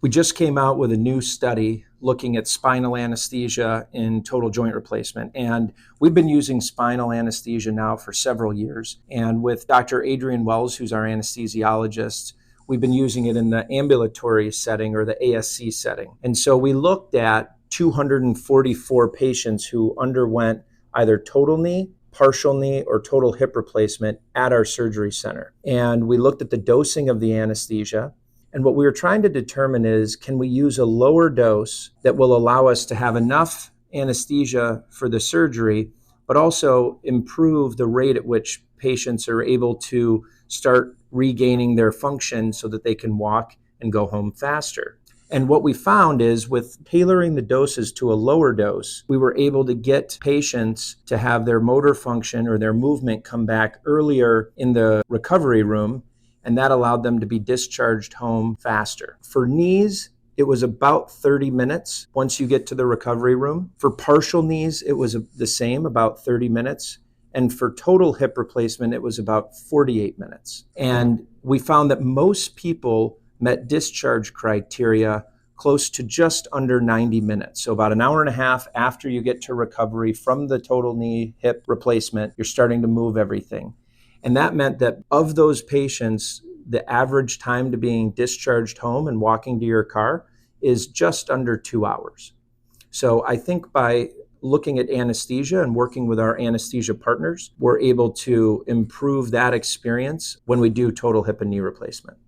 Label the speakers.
Speaker 1: We just came out with a new study looking at spinal anesthesia in total joint replacement. And we've been using spinal anesthesia now for several years. And with Dr. Adrian Wells, who's our anesthesiologist, we've been using it in the ambulatory setting or the ASC setting. And so we looked at 244 patients who underwent either total knee, partial knee, or total hip replacement at our surgery center. And we looked at the dosing of the anesthesia. And what we were trying to determine is, can we use a lower dose that will allow us to have enough anesthesia for the surgery, but also improve the rate at which patients are able to start regaining their function so that they can walk and go home faster. And what we found is with tailoring the doses to a lower dose, we were able to get patients to have their motor function or their movement come back earlier in the recovery room, and that allowed them to be discharged home faster. For knees, it was about 30 minutes once you get to the recovery room. For partial knees, it was the same, about 30 minutes. And for total hip replacement, it was about 48 minutes. And we found that most people met discharge criteria close to just under 90 minutes. So about an hour and a half after you get to recovery from the total knee hip replacement, you're starting to move everything. And that meant that of those patients, the average time to being discharged home and walking to your car is just under 2 hours. So I think by looking at anesthesia and working with our anesthesia partners, we're able to improve that experience when we do total hip and knee replacement.